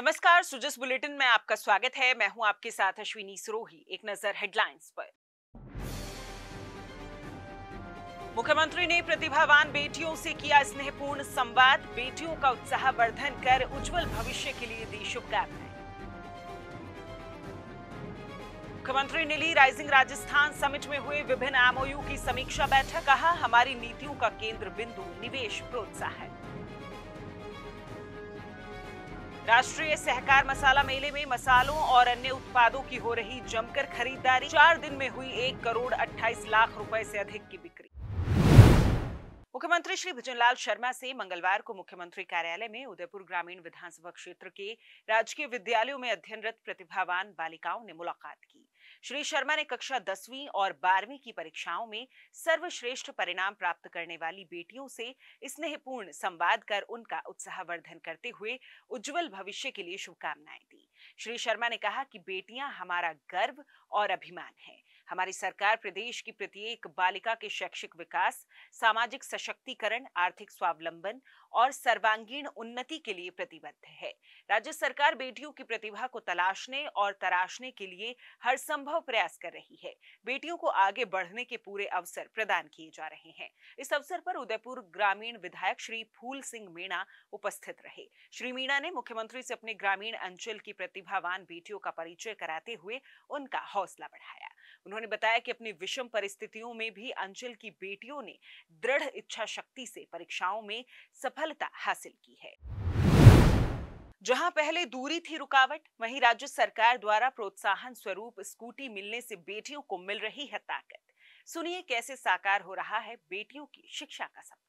नमस्कार, सुजस बुलेटिन में आपका स्वागत है। मैं हूं आपके साथ अश्विनी सरोही। एक नजर हेडलाइंस पर। मुख्यमंत्री ने प्रतिभावान बेटियों से किया स्नेहपूर्ण संवाद। बेटियों का उत्साह वर्धन कर उज्जवल भविष्य के लिए दी शुभकामनाएं। मुख्यमंत्री ने ली राइजिंग राजस्थान समिट में हुए विभिन्न एमओयू की समीक्षा बैठक। कहा, हमारी नीतियों का केंद्र बिंदु निवेश प्रोत्साहन। राष्ट्रीय सहकार मसाला मेले में मसालों और अन्य उत्पादों की हो रही जमकर खरीदारी। 4 दिन में हुई 1 करोड़ 28 लाख रुपए से अधिक की बिक्री। मुख्यमंत्री श्री भजनलाल शर्मा से मंगलवार को मुख्यमंत्री कार्यालय में उदयपुर ग्रामीण विधानसभा क्षेत्र के राजकीय विद्यालयों में अध्ययनरत प्रतिभावान बालिकाओं ने मुलाकात की। श्री शर्मा ने कक्षा 10वीं और 12वीं की परीक्षाओं में सर्वश्रेष्ठ परिणाम प्राप्त करने वाली बेटियों से स्नेहपूर्ण संवाद कर उनका उत्साहवर्धन करते हुए उज्जवल भविष्य के लिए शुभकामनाएं दी। श्री शर्मा ने कहा कि बेटियां हमारा गर्व और अभिमान है। हमारी सरकार प्रदेश की प्रत्येक बालिका के शैक्षिक विकास, सामाजिक सशक्तिकरण, आर्थिक स्वावलंबन और सर्वांगीण उन्नति के लिए प्रतिबद्ध है। राज्य सरकार बेटियों की प्रतिभा को तलाशने और तराशने के लिए हर संभव प्रयास कर रही है। बेटियों को आगे बढ़ने के पूरे अवसर प्रदान किए जा रहे हैं। इस अवसर पर उदयपुर ग्रामीण विधायक श्री फूल सिंह मीणा उपस्थित रहे। श्री मीणा ने मुख्यमंत्री से अपने ग्रामीण अंचल की प्रतिभावान बेटियों का परिचय कराते हुए उनका हौसला बढ़ाया। उन्होंने बताया कि अपनी विषम परिस्थितियों में भी अंचल की बेटियों ने दृढ़ इच्छा शक्ति से परीक्षाओं में सफलता हासिल की है। जहां पहले दूरी थी रुकावट, वहीं राज्य सरकार द्वारा प्रोत्साहन स्वरूप स्कूटी मिलने से बेटियों को मिल रही है ताकत। सुनिए कैसे साकार हो रहा है बेटियों की शिक्षा का सपना।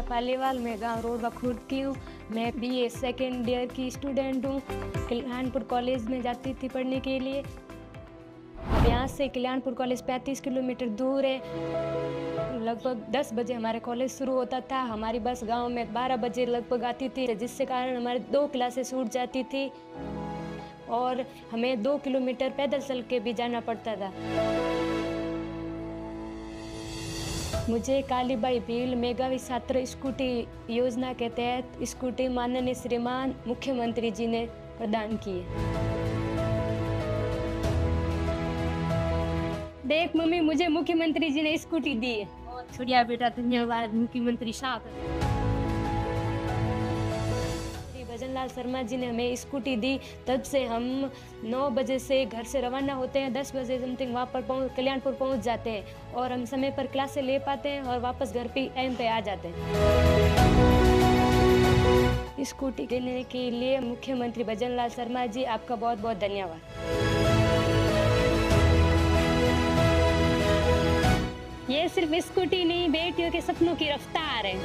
पालीवाल, मैं गांव रोडवा खुर्द की हूँ। मैं बीए सेकेंड ईयर की स्टूडेंट हूँ। कल्याणपुर कॉलेज में जाती थी पढ़ने के लिए। अब यहाँ से कल्याणपुर कॉलेज 35 किलोमीटर दूर है। लगभग 10 बजे हमारे कॉलेज शुरू होता था। हमारी बस गांव में 12 बजे लगभग आती थी, जिससे कारण हमारे 2 क्लासेस छूट जाती थी और हमें 2 किलोमीटर पैदल चल के भी जाना पड़ता था। मुझे कालीबाई भील मेघावी छात्र स्कूटी योजना के तहत स्कूटी माननीय श्रीमान मुख्यमंत्री जी ने प्रदान की है। देख मम्मी, मुझे मुख्यमंत्री जी ने स्कूटी दी है। बहुत बढ़िया बेटा, धन्यवाद मुख्यमंत्री साहब। भजनलाल शर्मा जी ने हमें स्कूटी दी, तब से हम 9 बजे से घर से रवाना होते हैं। 10 बजे समथिंग वहाँ पर कल्याणपुर पहुँच जाते हैं और हम समय पर क्लास से ले पाते हैं और वापस घर पे टाइम पे आ जाते हैं। स्कूटी देने के लिए मुख्यमंत्री भजनलाल शर्मा जी, आपका बहुत बहुत धन्यवाद। ये सिर्फ स्कूटी नहीं, बेटियों के सपनों की रफ्तार है।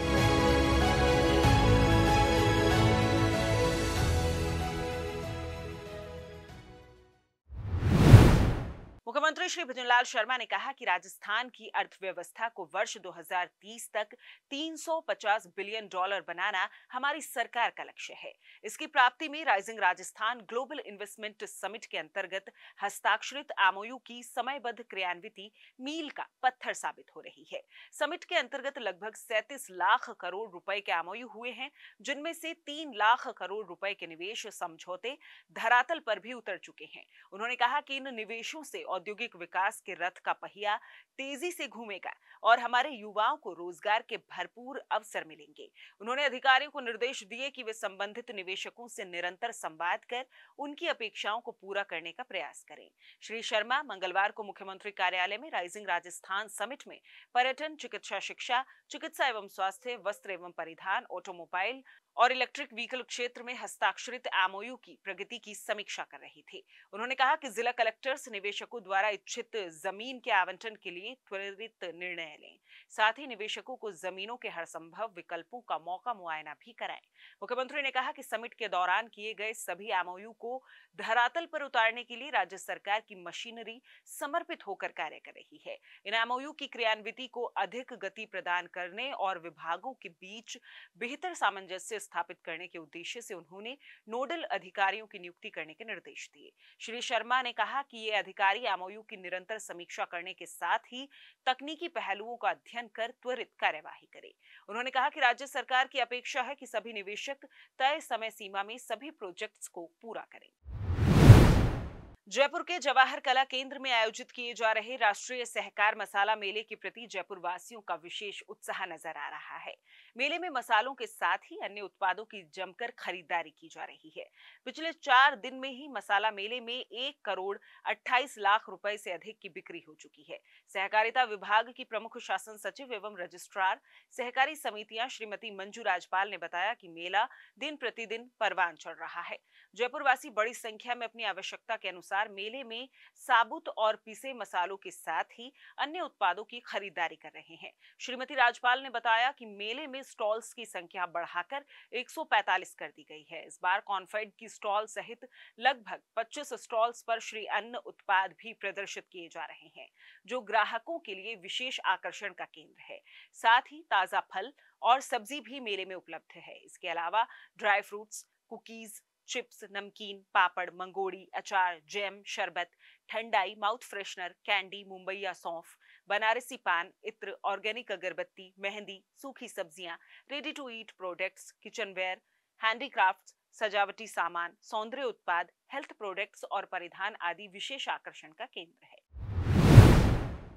मुख्यमंत्री श्री भजनलाल शर्मा ने कहा कि राजस्थान की अर्थव्यवस्था को वर्ष 2030 तक $350 बिलियन बनाना हमारी सरकार का लक्ष्य है। इसकी प्राप्ति में rising Rajasthan global investment summit के अंतर्गत हस्ताक्षरित एमओयू की समयबद्ध क्रियान्विति मील का पत्थर साबित हो रही है। समिट के अंतर्गत लगभग 37 लाख करोड़ रुपए के एमओयू हुए हैं, जिनमें से 3 लाख करोड़ रुपए के निवेश समझौते धरातल पर भी उतर चुके हैं। उन्होंने कहा कि इन निवेशों से औद्योगिक विकास के रथ का पहिया तेजी से घूमेगा और हमारे युवाओं को रोजगार के भरपूर अवसर मिलेंगे। उन्होंने अधिकारियों को निर्देश दिए कि वे संबंधित निवेशकों से निरंतर संवाद कर उनकी अपेक्षाओं को पूरा करने का प्रयास करें। श्री शर्मा मंगलवार को मुख्यमंत्री कार्यालय में राइजिंग राजस्थान समिट में पर्यटन, चिकित्सा शिक्षा, चिकित्सा एवं स्वास्थ्य, वस्त्र एवं परिधान, ऑटोमोबाइल और इलेक्ट्रिक व्हीकल क्षेत्र में हस्ताक्षरित एमओयू की प्रगति की समीक्षा कर रहे थे। उन्होंने कहा कि जिला कलेक्टर्स निवेशकों द्वारा उचित जमीन के आवंटन के लिए त्वरित निर्णय लें। साथ ही निवेशकों को जमीनों के हर संभव विकल्पों का मौका मुआयना भी कराएं। मुख्यमंत्री ने कहा कि समिट के दौरान किए गए सभी एमओयू को धरातल पर उतारने के लिए राज्य सरकार की मशीनरी समर्पित होकर कार्य कर रही है। इन एमओयू की क्रियान्विति को अधिक गति प्रदान करने और विभागों के बीच बेहतर सामंजस्य स्थापित करने के उद्देश्य से उन्होंने नोडल अधिकारियों की नियुक्ति करने के निर्देश दिए। श्री शर्मा ने कहा कि ये अधिकारी एमओयू की निरंतर समीक्षा करने के साथ ही तकनीकी पहलुओं का अध्ययन कर त्वरित कार्यवाही करें। उन्होंने कहा कि राज्य सरकार की अपेक्षा है कि सभी निवेशक तय समय सीमा में सभी प्रोजेक्ट्स को पूरा करें। जयपुर के जवाहर कला केंद्र में आयोजित किए जा रहे राष्ट्रीय सहकार मसाला मेले के प्रति जयपुर वासियों का विशेष उत्साह नजर आ रहा है। मेले में मसालों के साथ ही अन्य उत्पादों की जमकर खरीदारी की जा रही है। पिछले 4 दिन में ही मसाला मेले में 1 करोड़ 28 लाख रुपए से अधिक की बिक्री हो चुकी है। सहकारिता विभाग की प्रमुख शासन सचिव एवं रजिस्ट्रार सहकारी समितियां श्रीमती मंजू राजपाल ने बताया कि मेला दिन प्रतिदिन परवान चढ़ रहा है। जयपुर वासी बड़ी संख्या में अपनी आवश्यकता के अनुसार मेले में साबुत और पिसे मसालों के साथ ही अन्य उत्पादों की खरीदारी कर रहे हैं। श्रीमती राजपाल ने बताया कि मेले में स्टॉल्स की संख्या बढ़ाकर 145 कर दी गई है। इस बार कॉन्फेड की स्टॉल सहित लगभग 25 स्टॉल्स पर श्री अन्न उत्पाद भी प्रदर्शित किए जा रहे हैं, जो ग्राहकों के लिए विशेष आकर्षण का केंद्र है। साथ ही ताजा फल और सब्जी भी मेले में उपलब्ध है। इसके अलावा ड्राई फ्रूट्स, कुकीज, चिप्स, नमकीन, पापड़, मंगोड़ी, अचार, जैम, शरबत, ठंडाई, माउथ फ्रेशनर, कैंडी, मुंबईया सौंफ, बनारसी पान, इत्र, ऑर्गेनिक अगरबत्ती, मेहंदी, सूखी सब्जियां, ready to eat products, kitchenware, handicrafts, सजावटी सामान, सौंदर्य उत्पाद, हेल्थ प्रोडक्ट्स और परिधान आदि विशेष आकर्षण का केंद्र है।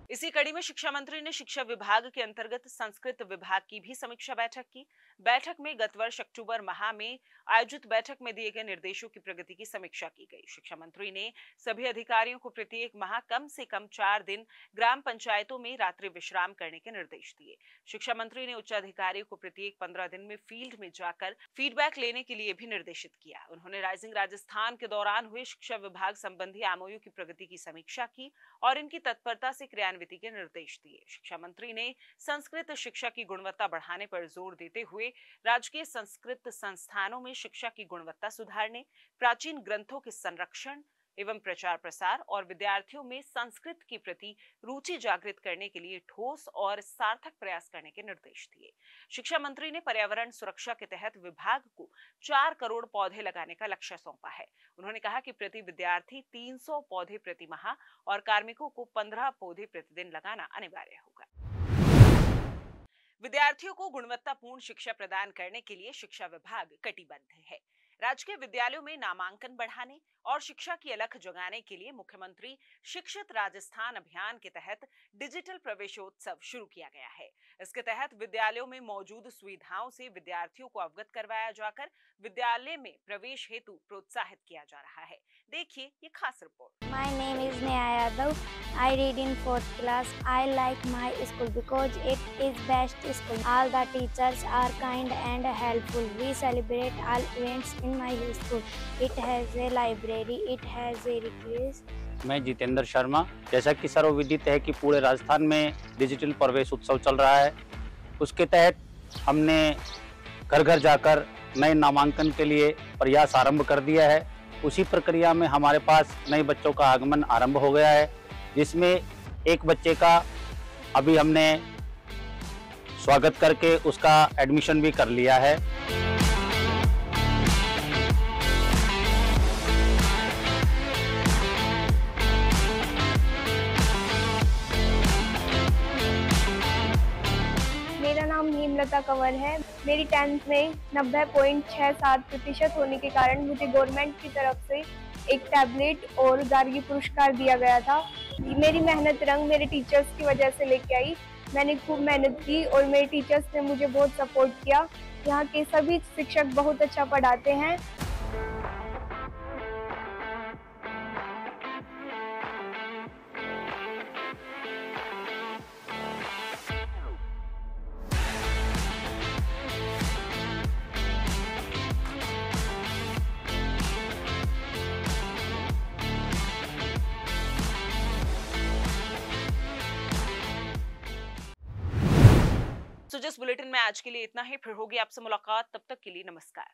इसी कड़ी में शिक्षा मंत्री ने शिक्षा विभाग के अंतर्गत संस्कृत विभाग की भी समीक्षा बैठक की। बैठक में गत वर्ष अक्टूबर माह में आयोजित बैठक में दिए गए निर्देशों की प्रगति की समीक्षा की गई। शिक्षा मंत्री ने सभी अधिकारियों को प्रत्येक माह कम से कम 4 दिन ग्राम पंचायतों में रात्रि विश्राम करने के निर्देश दिए। शिक्षा मंत्री ने उच्च अधिकारियों को प्रत्येक 15 दिन में फील्ड में जाकर फीडबैक लेने के लिए भी निर्देशित किया। उन्होंने राइजिंग राजस्थान के दौरान हुए शिक्षा विभाग संबंधी एमओयू की प्रगति की समीक्षा की और इनकी तत्परता से क्रियान्विति के निर्देश दिए। शिक्षा मंत्री ने संस्कृत शिक्षा की गुणवत्ता बढ़ाने पर जोर देते हुए राजकीय संस्कृत संस्थानों में शिक्षा की गुणवत्ता सुधारने, प्राचीन ग्रंथों के संरक्षण एवं प्रचार प्रसार और विद्यार्थियों में संस्कृत के प्रति रुचि जागृत करने के लिए ठोस और सार्थक प्रयास करने के निर्देश दिए। शिक्षा मंत्री ने पर्यावरण सुरक्षा के तहत विभाग को 4 करोड़ पौधे लगाने का लक्ष्य सौंपा है। उन्होंने कहा कि प्रति विद्यार्थी 300 पौधे प्रति माह और कार्मिकों को 15 पौधे प्रतिदिन लगाना अनिवार्य होगा। विद्यार्थियों को गुणवत्तापूर्ण शिक्षा प्रदान करने के लिए शिक्षा विभाग कटिबद्ध है। राजकीय विद्यालयों में नामांकन बढ़ाने और शिक्षा की अलख जगाने के लिए मुख्यमंत्री शिक्षित राजस्थान अभियान के तहत डिजिटल प्रवेशोत्सव शुरू किया गया है। इसके तहत विद्यालयों में मौजूद सुविधाओं से विद्यार्थियों को अवगत करवाया जाकर विद्यालय में प्रवेश हेतु प्रोत्साहित किया जा रहा है। देखिए ये खास report. My name is Neha Yadav. I read in 4th class. I like my school because it is best school. All the teachers are kind and helpful. We celebrate all events in my school. It has a library. It has a recreation. मैं जितेंद्र शर्मा। जैसा कि सर्वविदित है कि पूरे राजस्थान में digital प्रवेश उत्सव चल रहा है, उसके तहत हमने घर घर जाकर नए नामांकन के लिए प्रयास आरंभ कर दिया है। उसी प्रक्रिया में हमारे पास नए बच्चों का आगमन आरंभ हो गया है, जिसमें एक बच्चे का अभी हमने स्वागत करके उसका एडमिशन भी कर लिया है। मेरा नाम हेमलता कंवर है। मेरी 10th में 90.67% होने के कारण मुझे गवर्नमेंट की तरफ से एक टैबलेट और गार्गी पुरस्कार दिया गया था। मेरी मेहनत रंग मेरे टीचर्स की वजह से लेके आई। मैंने खूब मेहनत की और मेरे टीचर्स ने मुझे बहुत सपोर्ट किया। यहाँ के सभी शिक्षक बहुत अच्छा पढ़ाते हैं। जिस बुलेटिन में आज के लिए इतना ही, फिर होगी आपसे मुलाकात, तब तक के लिए नमस्कार।